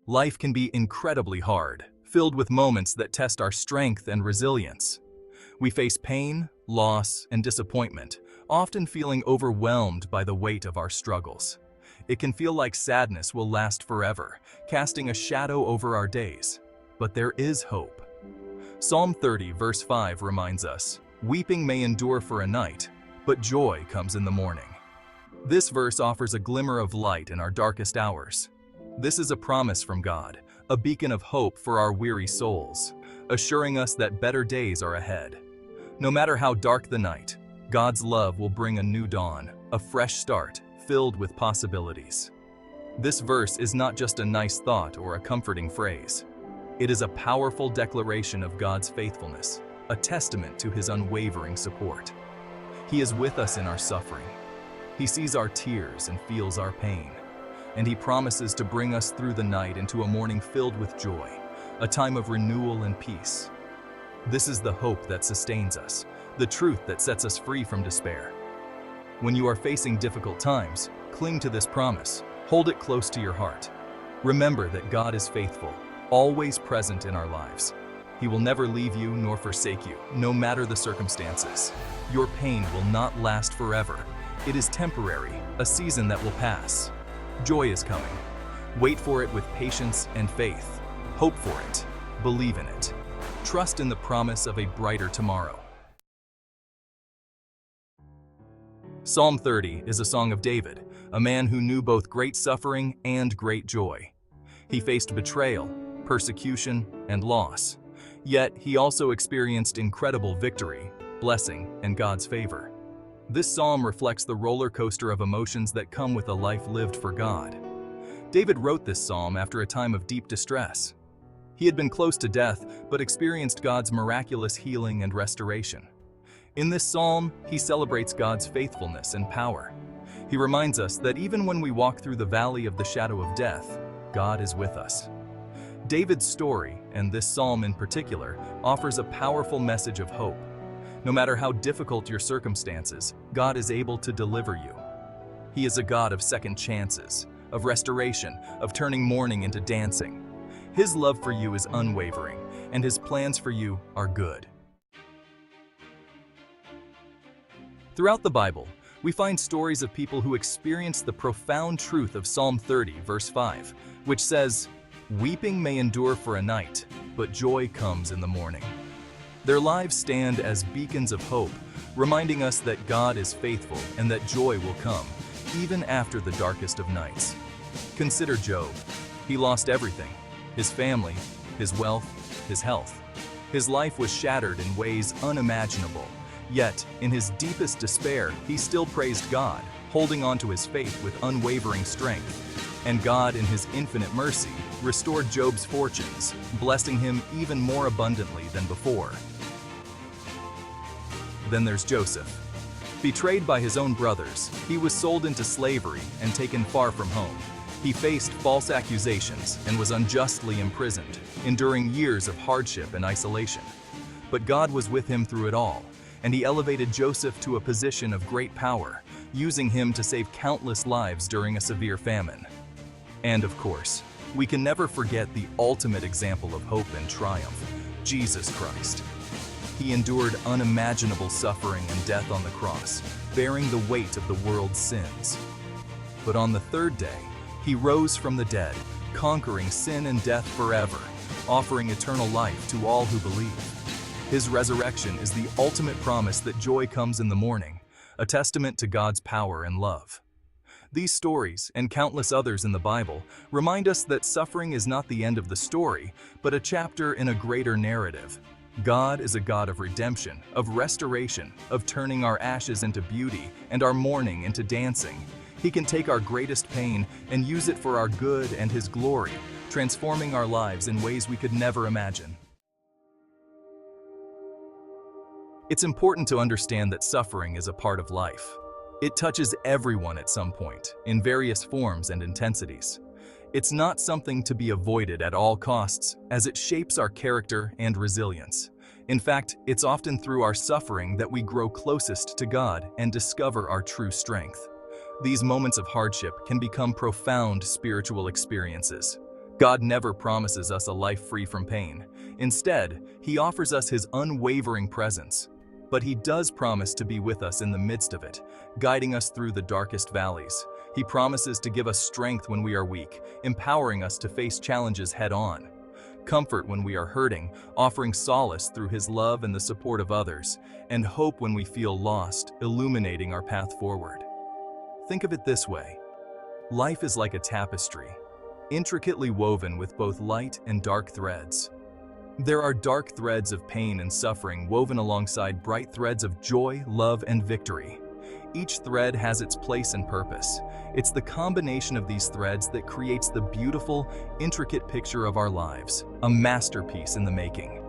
Life can be incredibly hard, filled with moments that test our strength and resilience. We face pain, loss, and disappointment, often feeling overwhelmed by the weight of our struggles. It can feel like sadness will last forever, casting a shadow over our days. But there is hope. Psalm 30, verse 5 reminds us, "Weeping may endure for a night, but joy comes in the morning." This verse offers a glimmer of light in our darkest hours. This is a promise from God, a beacon of hope for our weary souls, assuring us that better days are ahead. No matter how dark the night, God's love will bring a new dawn, a fresh start, filled with possibilities. This verse is not just a nice thought or a comforting phrase. It is a powerful declaration of God's faithfulness, a testament to His unwavering support. He is with us in our suffering. He sees our tears and feels our pain. And He promises to bring us through the night into a morning filled with joy, a time of renewal and peace. This is the hope that sustains us, the truth that sets us free from despair. When you are facing difficult times, cling to this promise. Hold it close to your heart. Remember that God is faithful, always present in our lives. He will never leave you nor forsake you, no matter the circumstances. Your pain will not last forever. It is temporary, a season that will pass. Joy is coming. Wait for it with patience and faith. Hope for it. Believe in it. Trust in the promise of a brighter tomorrow. Psalm 30 is a song of David, a man who knew both great suffering and great joy. He faced betrayal, persecution, and loss. Yet he also experienced incredible victory, blessing, and God's favor. This psalm reflects the roller coaster of emotions that come with a life lived for God. David wrote this psalm after a time of deep distress. He had been close to death, but experienced God's miraculous healing and restoration. In this psalm, he celebrates God's faithfulness and power. He reminds us that even when we walk through the valley of the shadow of death, God is with us. David's story, and this psalm in particular, offers a powerful message of hope. No matter how difficult your circumstances, God is able to deliver you. He is a God of second chances, of restoration, of turning mourning into dancing. His love for you is unwavering, and His plans for you are good. Throughout the Bible, we find stories of people who experienced the profound truth of Psalm 30, verse 5, which says, "Weeping may endure for a night, but joy comes in the morning." Their lives stand as beacons of hope, reminding us that God is faithful and that joy will come, even after the darkest of nights. Consider Job. He lost everything: his family, his wealth, his health. His life was shattered in ways unimaginable. Yet, in his deepest despair, he still praised God, holding on to his faith with unwavering strength. And God, in His infinite mercy, restored Job's fortunes, blessing him even more abundantly than before. Then there's Joseph. Betrayed by his own brothers, he was sold into slavery and taken far from home. He faced false accusations and was unjustly imprisoned, enduring years of hardship and isolation. But God was with him through it all, and He elevated Joseph to a position of great power, using him to save countless lives during a severe famine. And of course, we can never forget the ultimate example of hope and triumph, Jesus Christ. He endured unimaginable suffering and death on the cross, bearing the weight of the world's sins. But on the third day, He rose from the dead, conquering sin and death forever, offering eternal life to all who believe. His resurrection is the ultimate promise that joy comes in the morning, a testament to God's power and love. These stories, and countless others in the Bible, remind us that suffering is not the end of the story, but a chapter in a greater narrative. God is a God of redemption, of restoration, of turning our ashes into beauty and our mourning into dancing. He can take our greatest pain and use it for our good and His glory, transforming our lives in ways we could never imagine. It's important to understand that suffering is a part of life. It touches everyone at some point, in various forms and intensities. It's not something to be avoided at all costs, as it shapes our character and resilience. In fact, it's often through our suffering that we grow closest to God and discover our true strength. These moments of hardship can become profound spiritual experiences, God never promises us a life free from pain. Instead, He offers us His unwavering presence. But He does promise to be with us in the midst of it, guiding us through the darkest valleys. He promises to give us strength when we are weak, empowering us to face challenges head-on. Comfort when we are hurting, offering solace through His love and the support of others, and hope when we feel lost, illuminating our path forward. Think of it this way. Life is like a tapestry, intricately woven with both light and dark threads. There are dark threads of pain and suffering woven alongside bright threads of joy, love, and victory. Each thread has its place and purpose. It's the combination of these threads that creates the beautiful, intricate picture of our lives, a masterpiece in the making.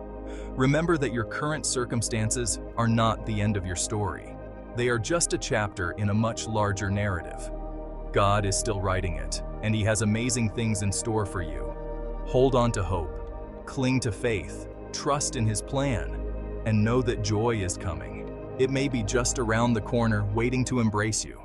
Remember that your current circumstances are not the end of your story. They are just a chapter in a much larger narrative. God is still writing it, and He has amazing things in store for you. Hold on to hope, cling to faith, trust in His plan, and know that joy is coming. It may be just around the corner, waiting to embrace you.